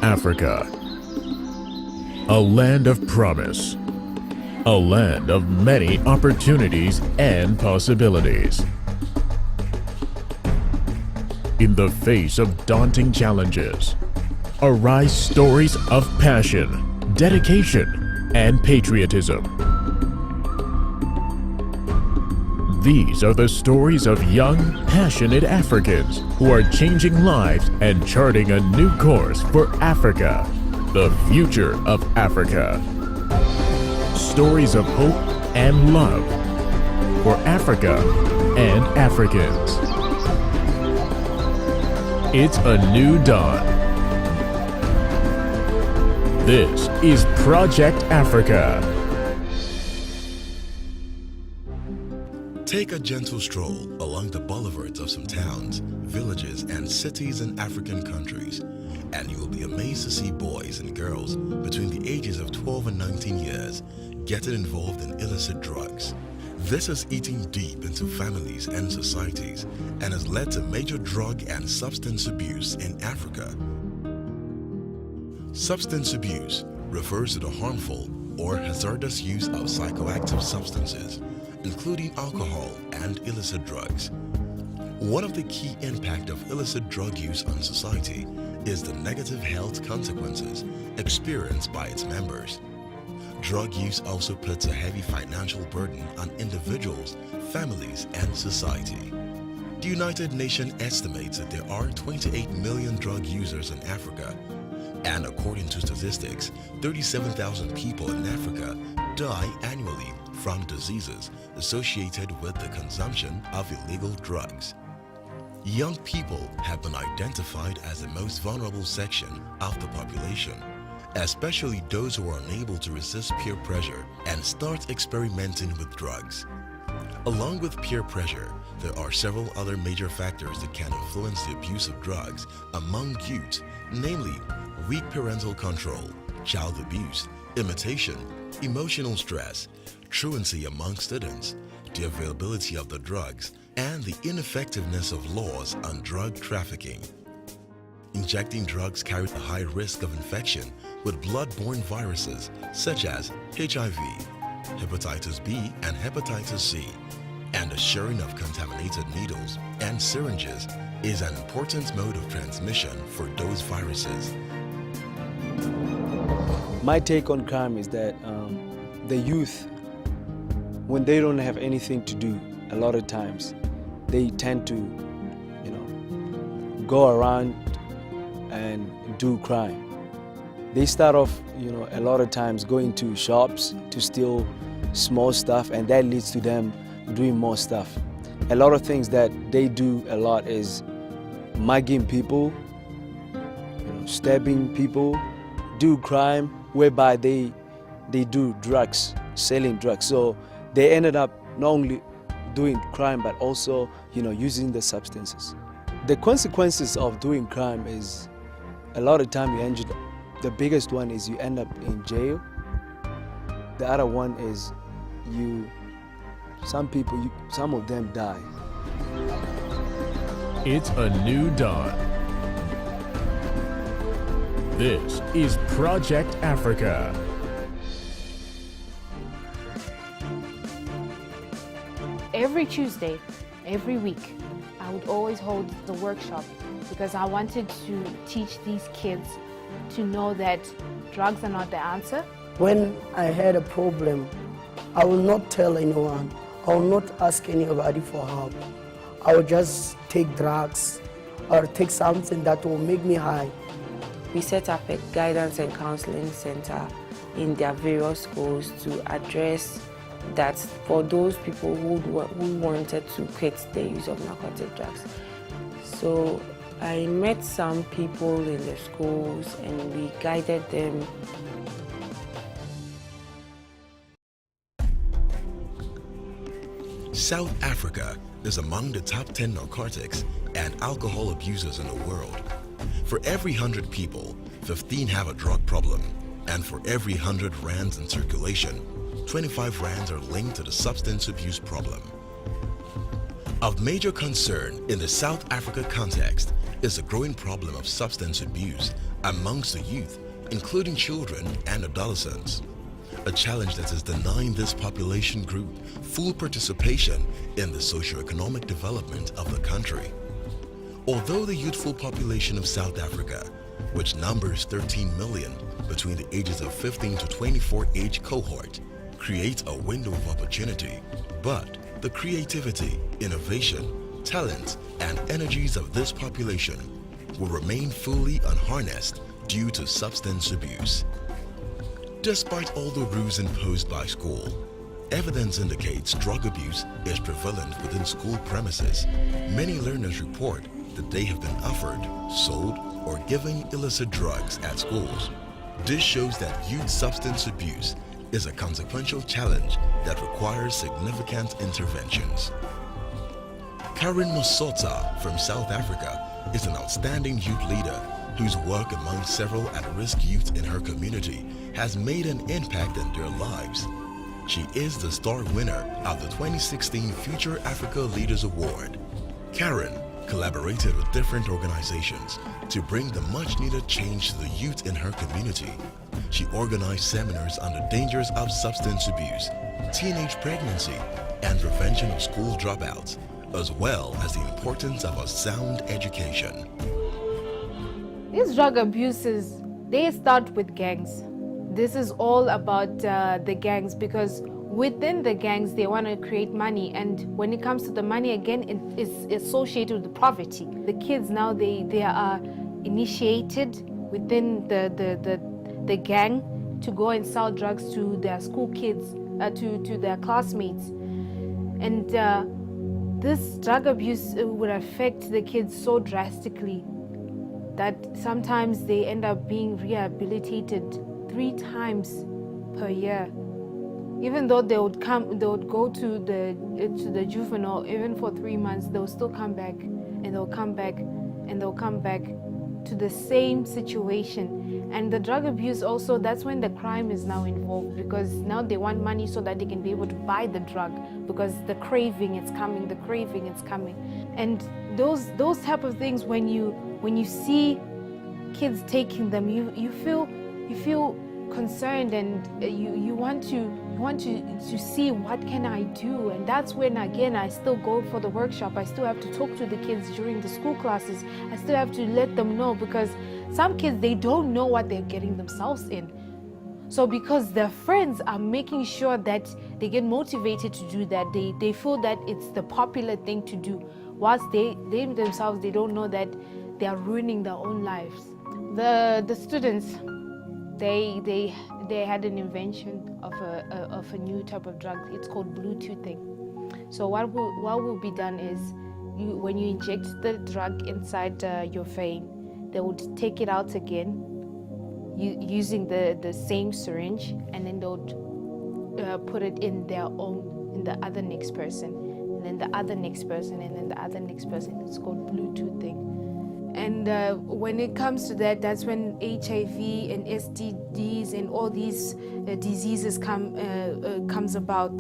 Africa. A land of promise. A land of many opportunities and possibilities. In the face of daunting challenges, arise stories of passion, dedication, and patriotism. These are the stories of young, passionate Africans who are changing lives and charting a new course for Africa, the future of Africa. Stories of hope and love for Africa and Africans. It's a new dawn. This is Project Africa. Take a gentle stroll along the boulevards of some towns, villages, and cities in African countries, and you will be amazed to see boys and girls between the ages of 12 and 19 years getting involved in illicit drugs. This is eating deep into families and societies and has led to major drug and substance abuse in Africa. Substance abuse refers to the harmful or hazardous use of psychoactive substances, including alcohol and illicit drugs. One of the key impacts of illicit drug use on society is the negative health consequences experienced by its members. Drug use also puts a heavy financial burden on individuals, families, and society. The United Nations estimates that there are 28 million drug users in Africa, and according to statistics, 37,000 people in Africa die annually from diseases associated with the consumption of illegal drugs. Young people have been identified as the most vulnerable section of the population, especially those who are unable to resist peer pressure and start experimenting with drugs. Along with peer pressure, there are several other major factors that can influence the abuse of drugs among youth, namely weak parental control, child abuse, imitation, emotional stress, truancy among students, the availability of the drugs, and the ineffectiveness of laws on drug trafficking. Injecting drugs carries a high risk of infection with blood-borne viruses such as HIV, hepatitis B, and hepatitis C, and the sharing of contaminated needles and syringes is an important mode of transmission for those viruses. My take on crime is that the youth, when they don't have anything to do, a lot of times they tend to, go around and do crime. They start off, a lot of times going to shops to steal small stuff, and that leads to them doing more stuff. A lot of things that they do a lot is mugging people, stabbing people, do crime whereby they do drugs, selling drugs. So they ended up not only doing crime but also using the substances. The consequences of doing crime is a lot of time you end up, the biggest one is you end up in jail. The other one is some of them die. It's a new dawn. This is Project Africa. Every Tuesday, every week, I would always hold the workshop because I wanted to teach these kids to know that drugs are not the answer. When I had a problem, I will not tell anyone. I will not ask anybody for help. I will just take drugs or take something that will make me high. We set up a guidance and counseling center in their various schools to address that for those people who wanted to quit the use of narcotic drugs. So I met some people in the schools and we guided them. South Africa is among the top 10 narcotics and alcohol abusers in the world. For every 100 people, 15 have a drug problem, and for every 100 rands in circulation, 25 rands are linked to the substance abuse problem. Of major concern in the South Africa context is the growing problem of substance abuse amongst the youth, including children and adolescents. A challenge that is denying this population group full participation in the socio-economic development of the country. Although the youthful population of South Africa, which numbers 13 million between the ages of 15 to 24 age cohort, creates a window of opportunity, but the creativity, innovation, talent, and energies of this population will remain fully unharnessed due to substance abuse. Despite all the rules imposed by school, evidence indicates drug abuse is prevalent within school premises. Many learners report that they have been offered, sold, or given illicit drugs at schools. This shows that youth substance abuse is a consequential challenge that requires significant interventions. Karen Mosota from South Africa is an outstanding youth leader whose work among several at-risk youth in her community has made an impact in their lives. She is the star winner of the 2016 Future Africa Leaders Award. Karen collaborated with different organizations to bring the much-needed change to the youth in her community. She organized seminars on the dangers of substance abuse, teenage pregnancy, and prevention of school dropouts, as well as the importance of a sound education. These drug abuses, they start with gangs. This is all about the gangs, because within the gangs they want to create money, and when it comes to the money, again, it is associated with poverty. The kids now, they are initiated within the gang to go and sell drugs to their school kids, to their classmates. And this drug abuse would affect the kids so drastically that sometimes they end up being rehabilitated 3 times per year. Even though they would go to the juvenile even for 3 months, they'll still come back, and they'll come back, and they'll come back to the same situation. And the drug abuse also, that's when the crime is now involved, because now they want money so that they can be able to buy the drug, because the craving is coming, the craving is coming. And those type of things, when you see kids taking them, you feel concerned, and you want to see what can I do. And that's when, again, I still go for the workshop. I still have to talk to the kids during the school classes. I still have to let them know, because some kids, they don't know what they're getting themselves in. So because their friends are making sure that they get motivated to do that, they feel that it's the popular thing to do, whilst they themselves, they don't know that they are ruining their own lives. The students, they had an invention of a new type of drug. It's called Bluetoothing. So what will be done is, when you inject the drug inside your vein, they would take it out again using the same syringe, and then they would put it in the other next person, and then the other next person, and then the other next person. It's called Bluetoothing. And when it comes to that, that's when HIV and STDs and all these diseases comes about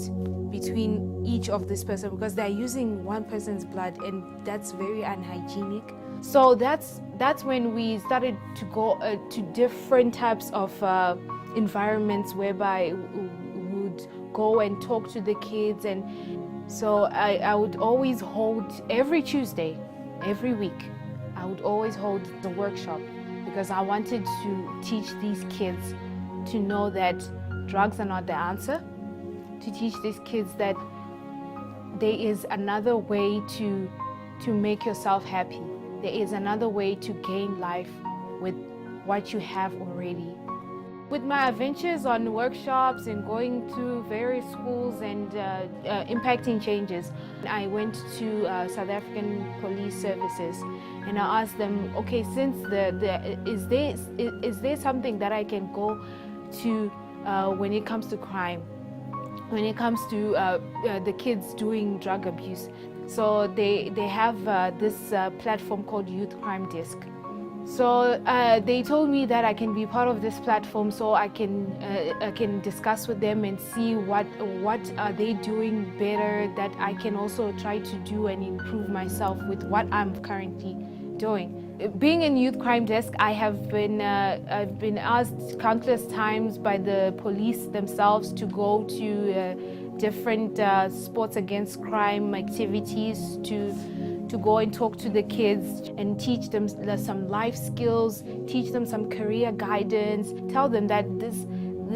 between each of this person, because they're using one person's blood, and that's very unhygienic. So that's when we started to go to different types of environments whereby we would go and talk to the kids. And so I would always hold, every Tuesday, every week, I would always hold the workshop, because I wanted to teach these kids to know that drugs are not the answer, to teach these kids that there is another way to make yourself happy. There is another way to gain life with what you have already. With my adventures on workshops and going to various schools and impacting changes, I went to South African Police Services, and I asked them, okay, since is there something that I can go to when it comes to crime, when it comes to the kids doing drug abuse? So they have this platform called Youth Crime Desk. So they told me that I can be part of this platform, so I can discuss with them and see what are they doing better that I can also try to do and improve myself with what I'm currently doing. being in youth crime desk, I've been asked countless times by the police themselves to go to different sports against crime activities, to go and talk to the kids and teach them some life skills, teach them some career guidance, tell them that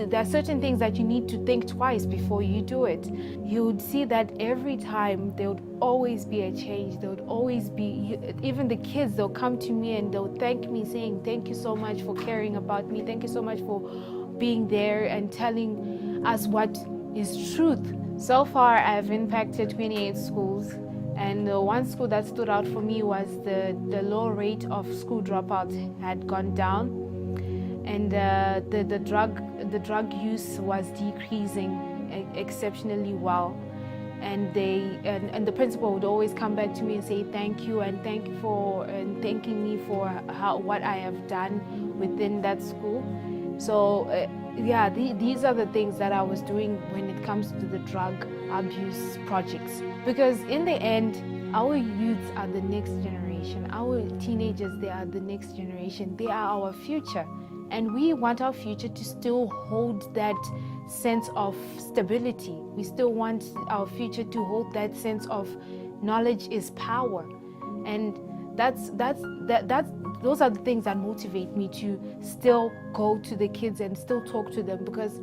there are certain things that you need to think twice before you do it. You would see that every time there would always be a change. There would always be, even the kids, they'll come to me and they'll thank me saying, thank you so much for caring about me. Thank you so much for being there and telling us what is truth. So far, I've impacted 28 schools. And one school that stood out for me was the low rate of school dropouts had gone down, and the drug use was decreasing exceptionally well. And the principal would always come back to me and say thank you and thanking me for what I have done within that school. So yeah, these are the things that I was doing when it comes to the drug abuse projects. Because in the end, our youths are the next generation. Our teenagers, they are the next generation. They are our future. And we want our future to still hold that sense of stability. We still want our future to hold that sense of knowledge is power. And those are the things that motivate me to still go to the kids and still talk to them, because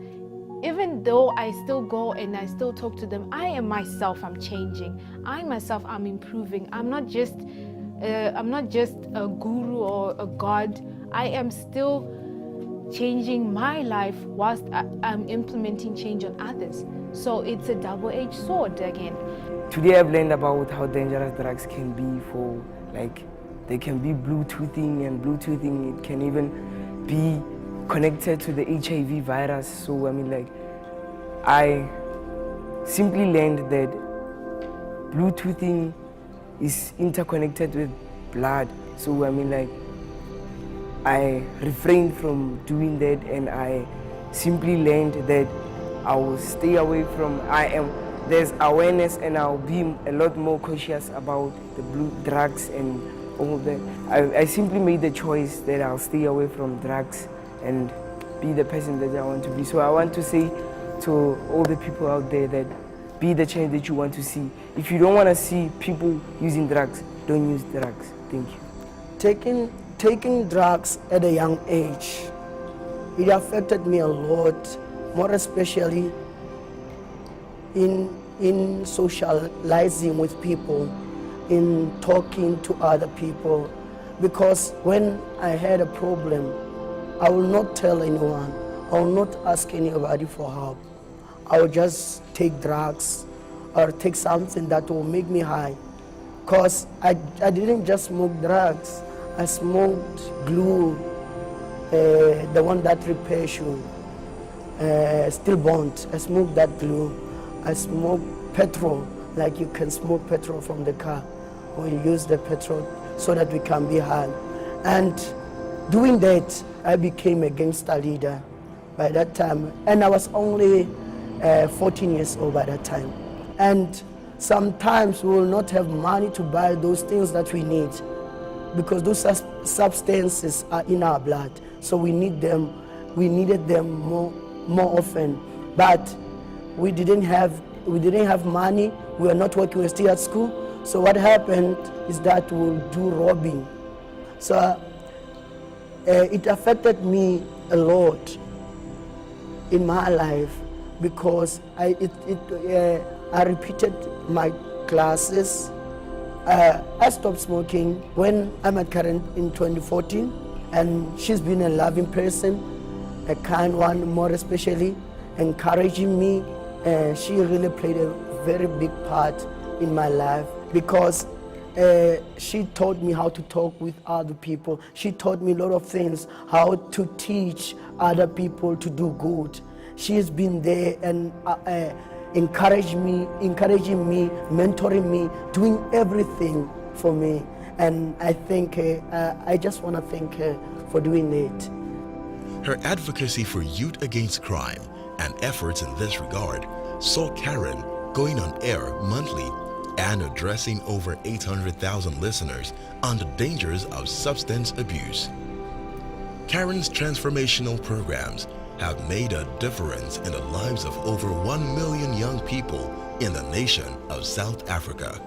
even though I still go and I still talk to them, I am myself, I'm changing. I myself, I'm improving. I'm not just a guru or a god. I am still changing my life whilst I'm implementing change on others. So it's a double-edged sword again. Today I've learned about how dangerous drugs can be for, like, they can be Bluetoothing, and Bluetoothing, it can even be connected to the HIV virus. So I simply learned that Bluetoothing is interconnected with blood. So I refrained from doing that, and I simply learned that I will stay away from, there's awareness, and I'll be a lot more cautious about the drugs and all of that. I simply made the choice that I'll stay away from drugs and be the person that I want to be. So I want to say to all the people out there that be the change that you want to see. If you don't want to see people using drugs, don't use drugs. Thank you. Taking drugs at a young age, it affected me a lot, more especially in socializing with people, in talking to other people. Because when I had a problem, I will not tell anyone. I will not ask anybody for help. I will just take drugs or take something that will make me high. Because I didn't just smoke drugs. I smoked glue, the one that repairs you, steel bond. I smoked that glue. I smoked petrol, like you can smoke petrol from the car. We use the petrol so that we can be high. And doing that, I became a gangster leader by that time. And I was only 14 years old by that time. And sometimes we will not have money to buy those things that we need, because those substances are in our blood. So we need them. We needed them more often. But we didn't have money. We were not working. We were still at school. So what happened is that we'll do robbing. So it affected me a lot in my life, because I repeated my classes. I stopped smoking when I met Karen in 2014, and she's been a loving person, a kind one, more especially, encouraging me. She really played a very big part in my life, because she taught me how to talk with other people. She taught me a lot of things, how to teach other people to do good. She's been there and encouraging me, mentoring me, doing everything for me. And I think I just want to thank her for doing it. Her advocacy for youth against crime and efforts in this regard saw Karen going on air monthly and addressing over 800,000 listeners on the dangers of substance abuse. Karen's transformational programs have made a difference in the lives of over 1 million young people in the nation of South Africa.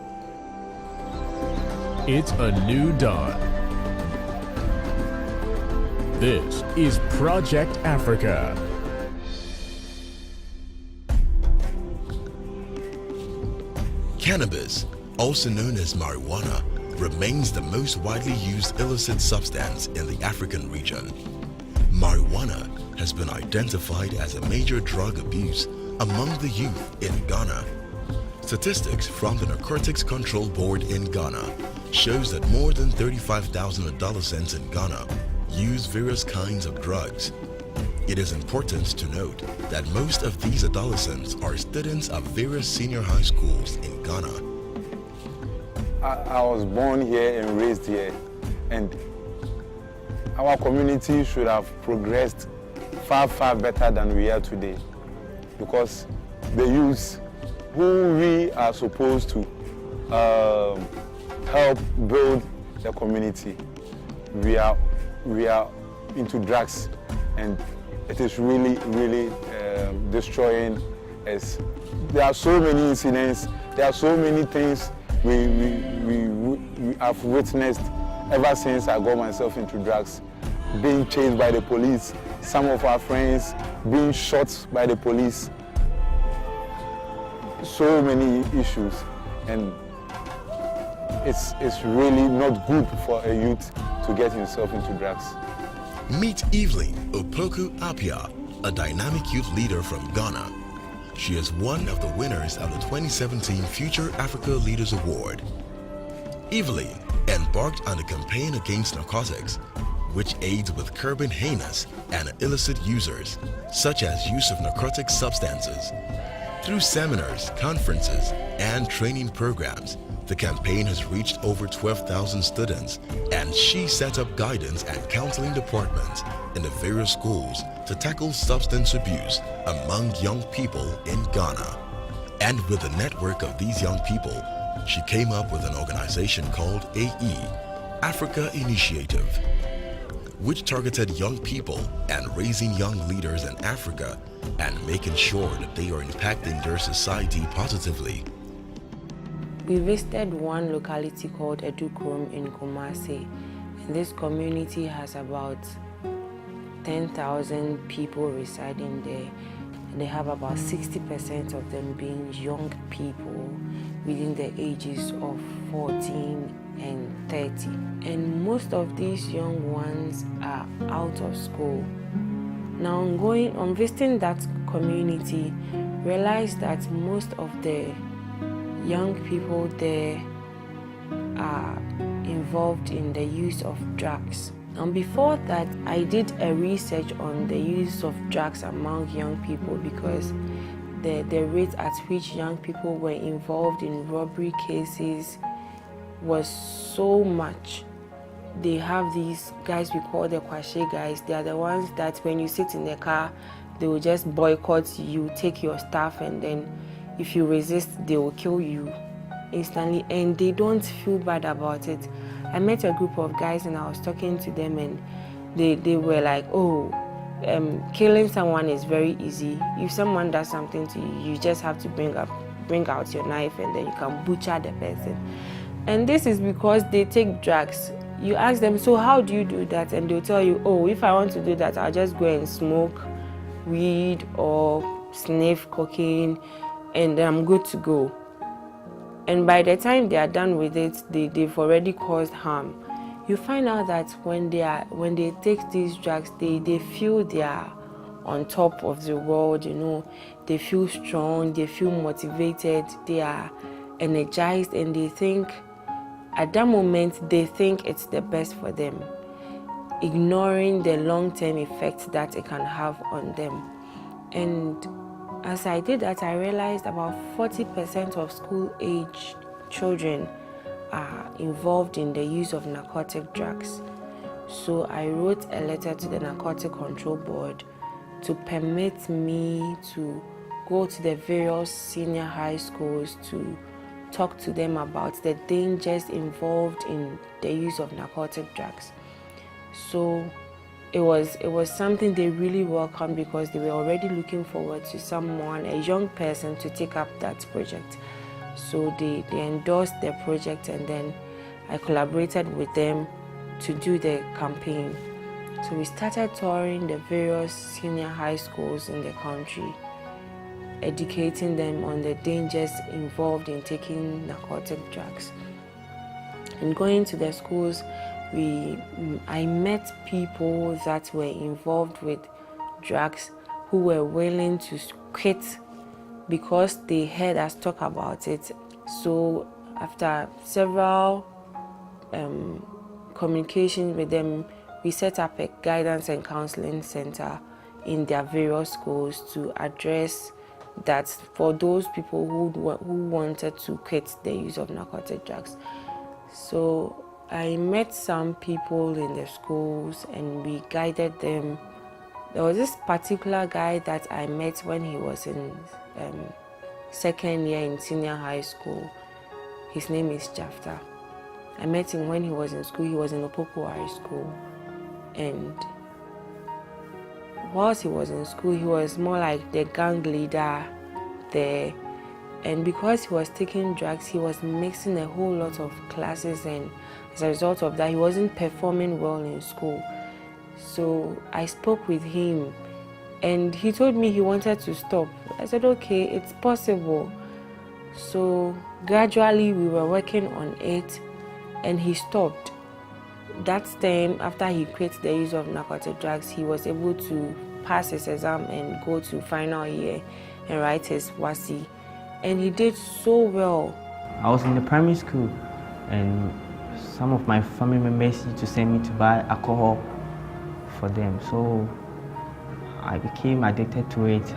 It's a new dawn. This is Project Africa. Cannabis, also known as marijuana, remains the most widely used illicit substance in the African region. Marijuana has been identified as a major drug abuse among the youth in Ghana. Statistics from the Narcotics Control Board in Ghana shows that more than 35,000 adolescents in Ghana use various kinds of drugs. It is important to note that most of these adolescents are students of various senior high schools in Ghana. I was born here and raised here, and our community should have progressed far, far better than we are today, because the youth who we are supposed to help build the community, we are into drugs, and it is really destroying us. There are so many incidents, there are so many things we have witnessed ever since I got myself into drugs. Being chased by the police, some of our friends being shot by the police. So many issues, and it's really not good for a youth to get himself into drugs. Meet Evelyn Opoku Apia, a dynamic youth leader from Ghana. She is one of the winners of the 2017 Future Africa Leaders Award. Evelyn embarked on a campaign against narcotics, which aids with curbing heinous and illicit users, such as use of narcotic substances. Through seminars, conferences, and training programs, the campaign has reached over 12,000 students, and she set up guidance and counseling departments in the various schools to tackle substance abuse among young people in Ghana. And with the network of these young people, she came up with an organization called AE, Africa Initiative, which targeted young people and raising young leaders in Africa and making sure that they are impacting their society positively. We visited one locality called Edukrom in Kumasi, and this community has about 10,000 people residing there. And they have about 60% of them being young people within the ages of 14 and 30. And most of these young ones are out of school. Now on visiting that community, realized that most of the young people there are involved in the use of drugs. And before that, I did a research on the use of drugs among young people, because the rate at which young people were involved in robbery cases was so much. They have these guys we call the Kwashe guys. They are the ones that when you sit in the car, they will just boycott you, take your stuff, and then if you resist, they will kill you instantly, and they don't feel bad about it. I met a group of guys and I was talking to them, and they were like, killing someone is very easy. If someone does something to you, you just have to bring out your knife and then you can butcher the person. And this is because they take drugs. You ask them, so how do you do that? And they'll tell you, if I want to do that, I'll just go and smoke weed or sniff cocaine, and I'm good to go. And by the time they are done with it, they've already caused harm. You find out that when they take these drugs, they feel they are on top of the world, they feel strong, they feel motivated, they are energized, and they think, at that moment, they think it's the best for them, ignoring the long-term effects that it can have on them. And as I did that, I realized about 40% of school-age children are involved in the use of narcotic drugs. So I wrote a letter to the Narcotic Control Board to permit me to go to the various senior high schools to talk to them about the dangers involved in the use of narcotic drugs. So it was something they really welcomed, because they were already looking forward to someone, a young person, to take up that project. So they endorsed their project, and then I collaborated with them to do the campaign. So we started touring the various senior high schools in the country, educating them on the dangers involved in taking narcotic drugs. And going to the schools, I met people that were involved with drugs who were willing to quit because they heard us talk about it. So after several communications with them, we set up a guidance and counseling center in their various schools to address that for those people who wanted to quit the use of narcotic drugs. So I met some people in the schools and we guided them. There was this particular guy that I met when he was in second year in senior high school. His name is Jafta. I met him when he was in school. He was in Opokuwari school. And whilst he was in school, he was more like the gang leader there. And because he was taking drugs, he was mixing a whole lot of classes, and as a result of that, he wasn't performing well in school. So I spoke with him, and he told me he wanted to stop. I said, okay, it's possible. So gradually we were working on it, and he stopped. That time, after he quit the use of narcotic drugs, he was able to pass his exam and go to final year and write his WASI. And he did so well. I was in the primary school, and some of my family members used to send me to buy alcohol for them. So I became addicted to it.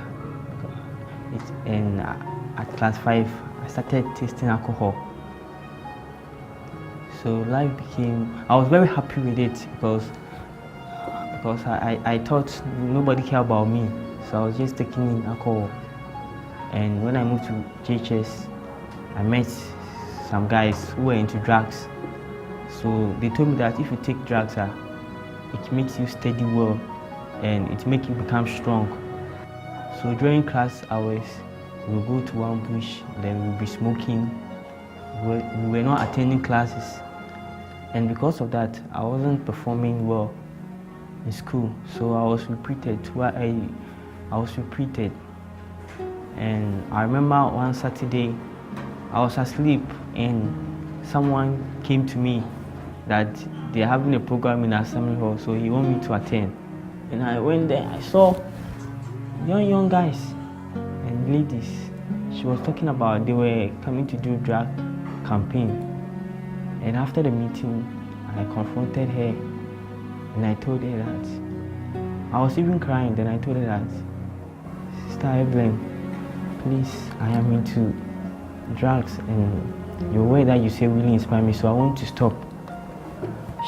And at class 5, I started tasting alcohol. So life became, I was very happy with it because I thought nobody cared about me. So I was just taking in alcohol. And when I moved to JHS, I met some guys who were into drugs. So they told me that if you take drugs, it makes you steady well and it makes you become strong. So during class hours, we'll go to one bush, then we'll be smoking. We were not attending classes. And because of that, I wasn't performing well in school. So I was repeated. And I remember one Saturday, I was asleep and someone came to me that they're having a program in Assembly Hall, so he wanted me to attend. And I went there, I saw young guys and ladies. She was talking about they were coming to do drug campaign. And after the meeting, I confronted her and I told her that, I was even crying, then I told her that, Sister Evelyn, please, I am into drugs and your way that you say really inspired me, so I want to stop.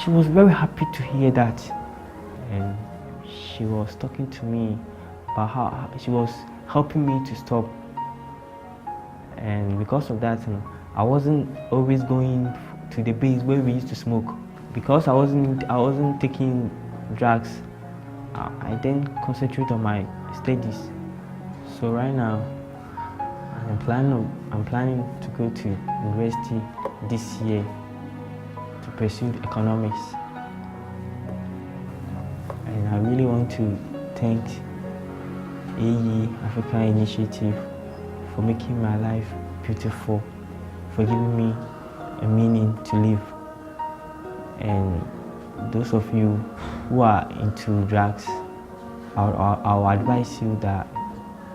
She was very happy to hear that, and she was talking to me about how she was helping me to stop. And because of that, I wasn't always going to the base where we used to smoke. Because I wasn't taking drugs, I then concentrate on my studies. So right now, I'm planning to go to university this year to pursue economics. And I really want to thank AE Africa Initiative for making my life beautiful, for giving me a meaning to live. And those of you who are into drugs, I'll advise you that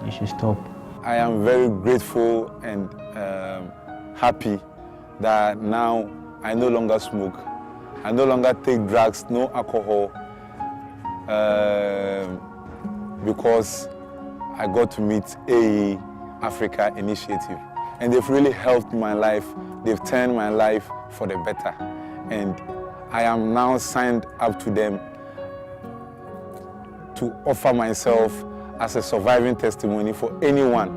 you should stop. I am very grateful and happy that now I no longer smoke. I no longer take drugs, no alcohol, because I got to meet AE Africa Initiative. And they've really helped my life. They've turned my life for the better. And I am now signed up to them to offer myself as a surviving testimony for anyone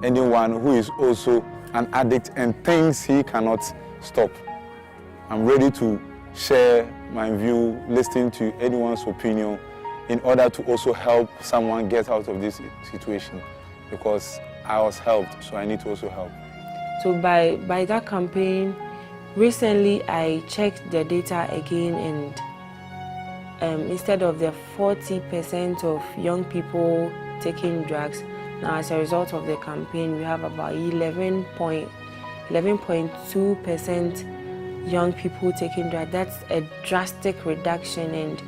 who is also an addict and thinks he cannot stop. I'm ready to share my view, listening to anyone's opinion in order to also help someone get out of this situation, because I was helped, so I need to also help. So by that campaign, recently I checked the data again, and instead of the 40% of young people taking drugs, now as a result of the campaign, we have about 11.2% young people taking drugs. That's a drastic reduction, and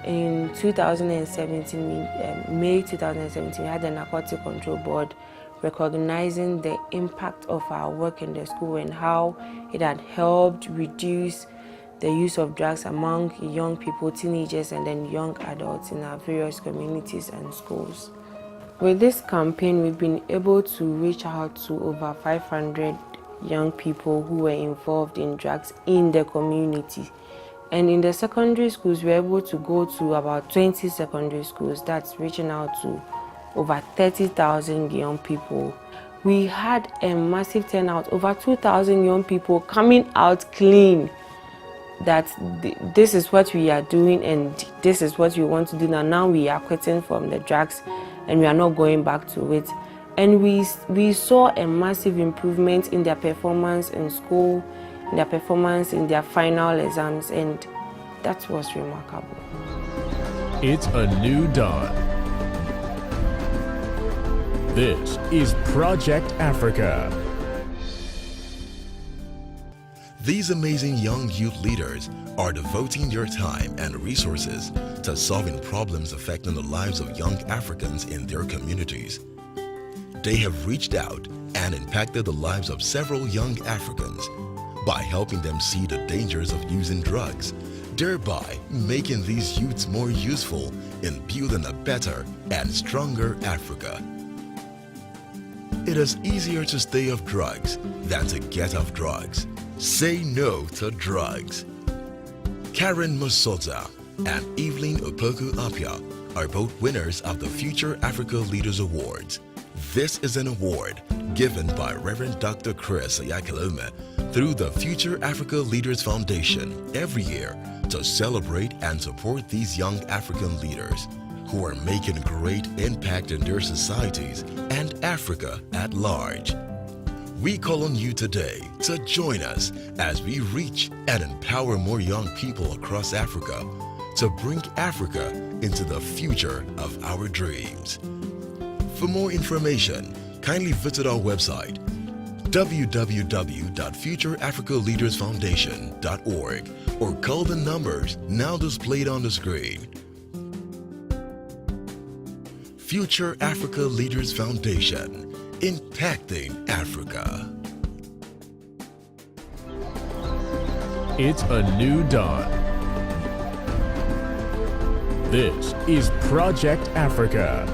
in 2017, May 2017, we had the Narcotic Control Board recognizing the impact of our work in the school and how it had helped reduce the use of drugs among young people, teenagers, and then young adults in our various communities and schools. With this campaign, we've been able to reach out to over 500 young people who were involved in drugs in the community. And in the secondary schools, we were able to go to about 20 secondary schools. That's reaching out to over 30,000 young people. We had a massive turnout, over 2,000 young people coming out clean, that this is what we are doing and this is what we want to do now. Now we are quitting from the drugs and we are not going back to it. And we saw a massive improvement in their performance in school, in their performance in their final exams, and that was remarkable. It's a new dawn. This is Project Africa. These amazing young youth leaders are devoting their time and resources to solving problems affecting the lives of young Africans in their communities. They have reached out and impacted the lives of several young Africans by helping them see the dangers of using drugs, thereby making these youths more useful in building a better and stronger Africa. It is easier to stay off drugs than to get off drugs. Say no to drugs. Karen Masota and Evelyn Opoku Apia are both winners of the Future Africa Leaders Awards. This is an award given by Reverend Dr. Chris Ayakalome through the Future Africa Leaders Foundation every year to celebrate and support these young African leaders who are making great impact in their societies and Africa at large. We call on you today to join us as we reach and empower more young people across Africa to bring Africa into the future of our dreams. For more information, kindly visit our website www.futureafricaleadersfoundation.org or call the numbers now displayed on the screen. Future Africa Leaders Foundation, impacting Africa. It's a new dawn. This is Project Africa.